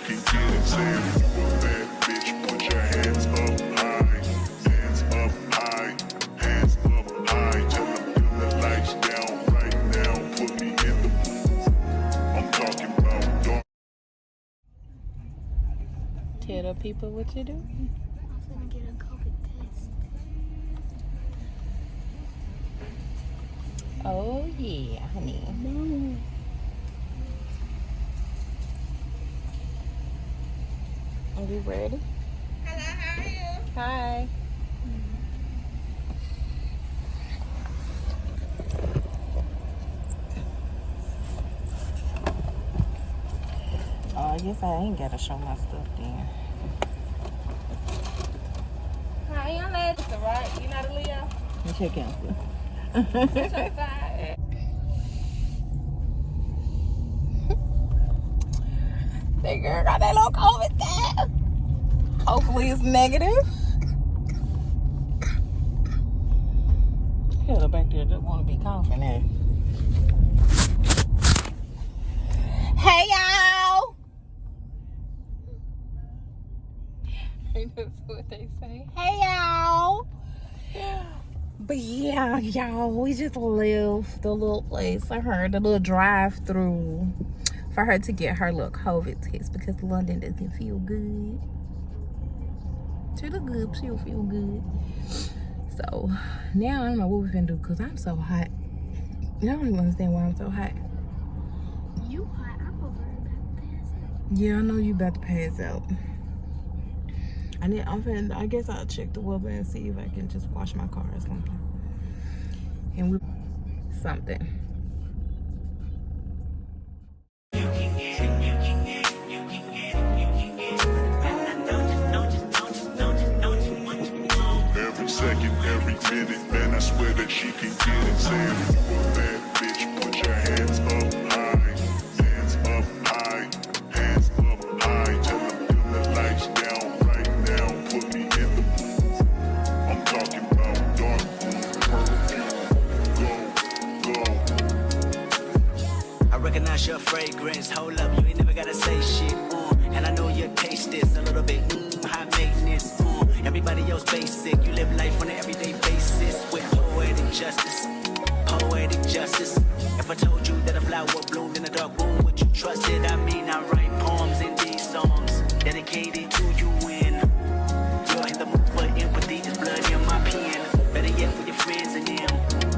can get it. Say if you a bad bitch, put your hands up high. Hands up high. Hands up high. Tell them dim the lights down right now. Put me in the mood. I'm talking about dark. Tell the people what you do. I'm finna get a COVID test. Oh yeah, honey. No. Are you ready? Hello, how are you? Hi. Oh, I guess I ain't gotta show my stuff then. Hi, young lady. It's alright. You not a Leo? You check answer. What's your side? That girl got that little COVID test. Hopefully it's negative. Hell, back there just want to be coughing at. Hey, y'all. That's what they say. Hey, y'all. But yeah, y'all, we just left the little place for her, the little drive-through for her to get her little COVID test because London doesn't feel good. She look good, but she don't feel good. So now I don't know what we're gonna do because I'm so hot. I don't even understand why I'm so hot. You hot? I'm over here about to pass out. Yeah, I know you about to pass out. I guess I'll check the weather and see if I can just wash my car or something. And we something. Every second, every minute, man, I swear that she can get it. Say if you a bad bitch, put your hands up high. Hands up high. Hands up high. Tell them dim the lights down right now. Put me in the mood. I'm talking about dark blue, perfume. Go. I recognize your fragrance. Hold up, you ain't never gotta say shit. And I know your taste is a little bit high maintenance. Everybody else basic. You live life on an everyday basis with poetic justice. Poetic justice. If I told you that a flower bloomed in a dark room, would you trust it? I mean, I write poems in these songs dedicated to you. When you're in the mood for empathy, there's blood in my pen. Better yet, with your friends and them.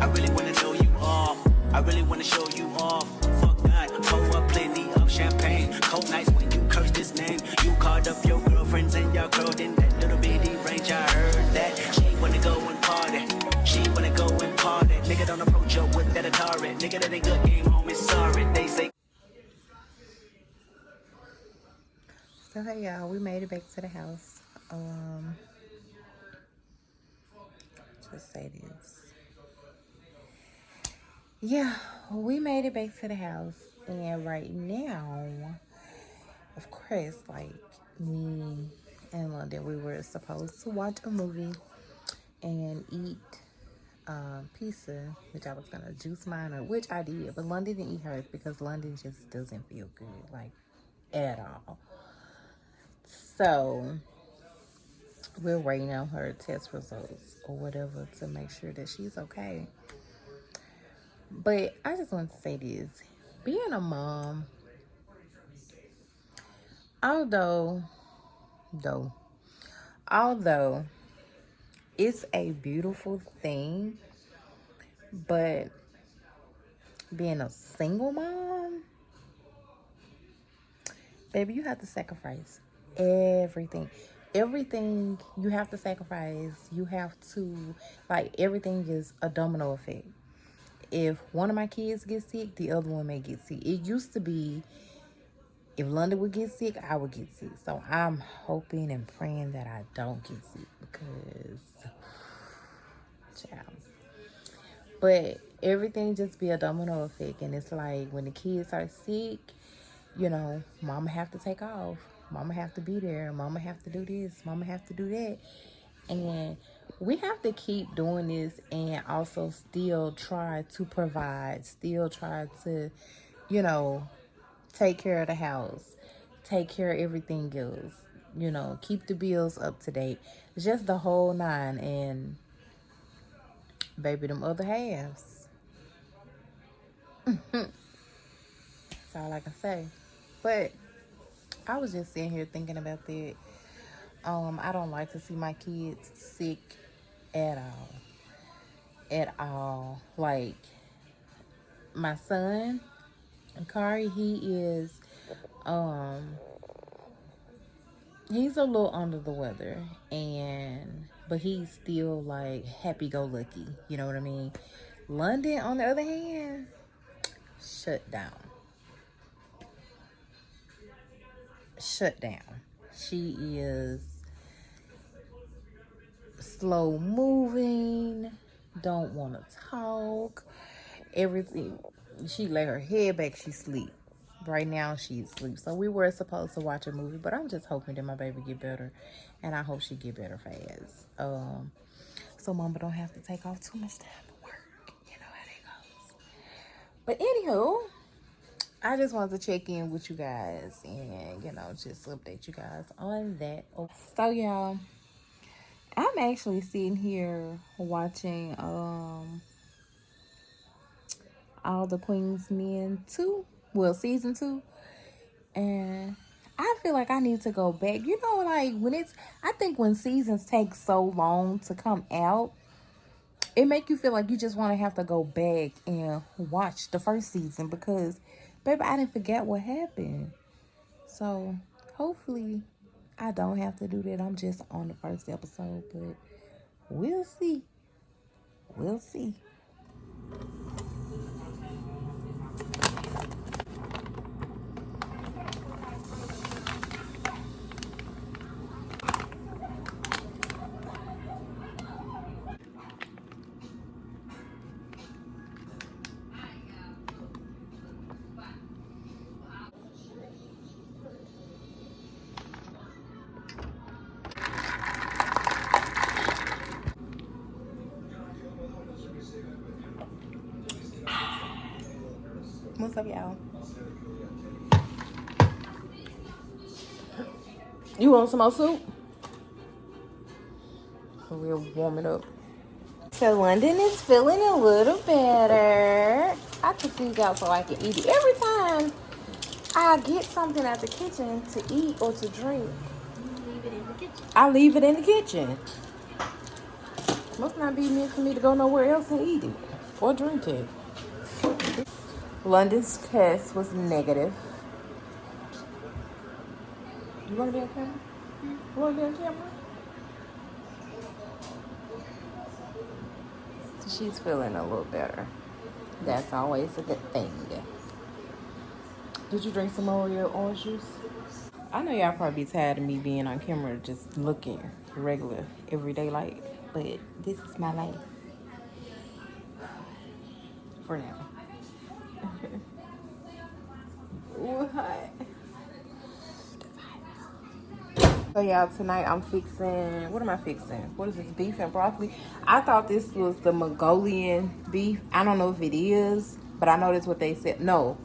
I really wanna know you all. I really wanna show you off. Fuck that, pour up plenty of champagne. Cold nights when you curse this name. You called up your girlfriends and y'all curled in that little bitty range. I heard that she wanna go and party. She wanna go and party. Nigga don't approach her with that Atari. Nigga that ain't good game home is sorry. They say. So hey y'all, we made it back to the house. Just say this. Yeah, we made it back to the house, and right now, of course, like me and London, we were supposed to watch a movie and eat pizza, which I was gonna juice mine, or which I did, but London didn't eat hers because London just doesn't feel good, like at all. So we're waiting on her test results or whatever to make sure that she's okay. But I just want to say this. Being a mom, although it's a beautiful thing, but being a single mom, baby, you have to sacrifice everything. Everything you have to sacrifice. You have to, like, everything is a domino effect. If one of my kids gets sick, the other one may get sick. It used to be if London would get sick, I would get sick. So I'm hoping and praying that I don't get sick because, child. But everything just be a domino effect. And it's like when the kids are sick, you know, mama have to take off. Mama have to be there. Mama have to do this. Mama have to do that. And we have to keep doing this and also still try to provide, still try to, you know, take care of the house, take care of everything else. You know, keep the bills up to date. Just the whole nine. And baby, them other halves. That's all I can say. But I was just sitting here thinking about that. I don't like to see my kids sick at all. At all. Like, my son, Kari, he's a little under the weather, but he's still like happy-go-lucky. You know what I mean? London, on the other hand, shut down. She is slow moving, don't want to talk. Everything. She lay her head back, she sleep. Right now she's asleep. So we were supposed to watch a movie, but I'm just hoping that my baby get better, and I hope she get better fast. So mama don't have to take off too much time at work. You know how that goes. But anywho, I just wanted to check in with you guys and, you know, just update you guys on that. So y'all, I'm actually sitting here watching All the Queen's Men 2. Well, season 2. And I feel like I need to go back. You know, like I think when seasons take so long to come out, it make you feel like you just want to have to go back and watch the first season because, baby, I didn't forget what happened. So hopefully I don't have to do that. I'm just on the first episode, but we'll see. We'll see. What's up, y'all? You want some more soup? We'll warm it up. So London is feeling a little better. I took these out so I can eat it. Every time I get something at the kitchen to eat or to drink, I leave it in the kitchen. Must not be meant for me to go nowhere else and eat it or drink it. London's test was negative. You want to be on camera? You want to be on camera? So she's feeling a little better. That's always a good thing. Did you drink some more of your orange juice? I know y'all probably tired of me being on camera just looking regular, everyday life, but this is my life. For now. Ooh, hot. So y'all, tonight I'm fixing, what am I fixing? What is this, beef and broccoli? I thought this was the Mongolian beef. I don't know if it is, but I know that's what they said. No,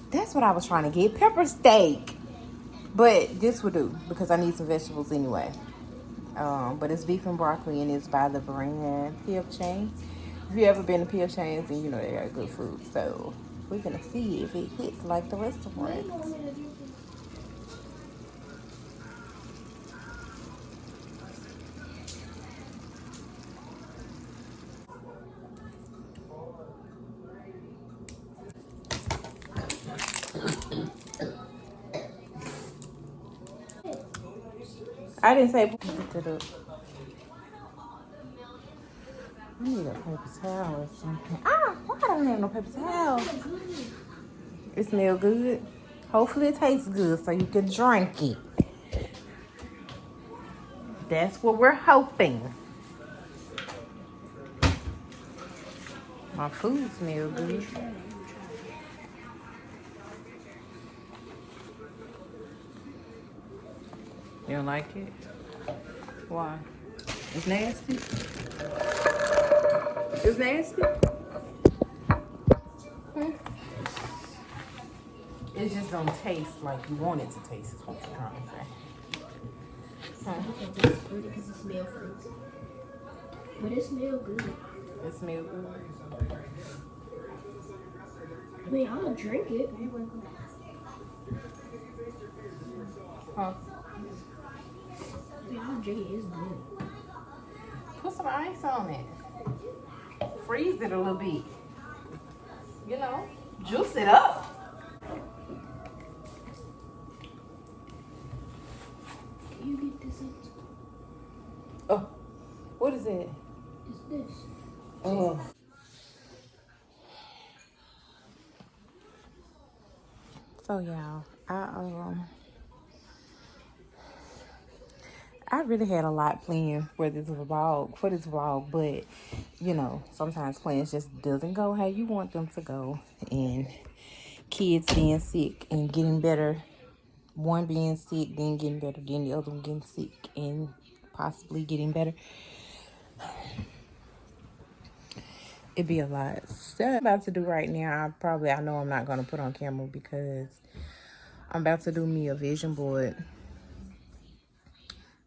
that's what I was trying to get, pepper steak. But this will do because I need some vegetables anyway. But it's beef and broccoli and it's by the brand P.F. Chang's. If you ever been to P.F. Chang's, then you know they got good food. So we're gonna see if it hits like the restaurants. I didn't say pick it up. I need a paper towel or something. Why I don't have no paper towel? It smells good. Hopefully it tastes good so you can drink it. That's what we're hoping. My food smells good. You don't like it? Why? It's nasty? It's nasty? It just don't taste like you want it to taste, is what you're trying to say. Huh? Because it smells fruity. But it smells good. It smells good. I mean, I'm gonna drink it. Huh? Yeah, I'm drink it. It's good. Put some ice on it. Freeze it a little bit. You know, juice it up. Can you get this? Oh, what is it? It's this. Oh. So y'all, I really had a lot planned for this vlog, but you know, sometimes plans just doesn't go how you want them to go, and kids being sick and getting better, one being sick, then getting better, then the other one getting sick and possibly getting better. It'd be a lot. So what I'm about to do right now, I know I'm not gonna put on camera because I'm about to do me a vision board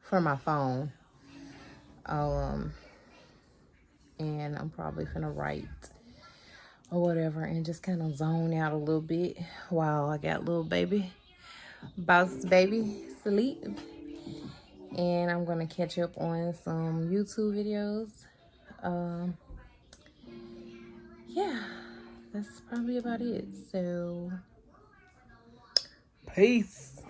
for my phone. And I'm probably finna write or whatever and just kind of zone out a little bit while I got little baby, boss baby sleep. And I'm gonna catch up on some YouTube videos. Yeah, that's probably about it. So, peace.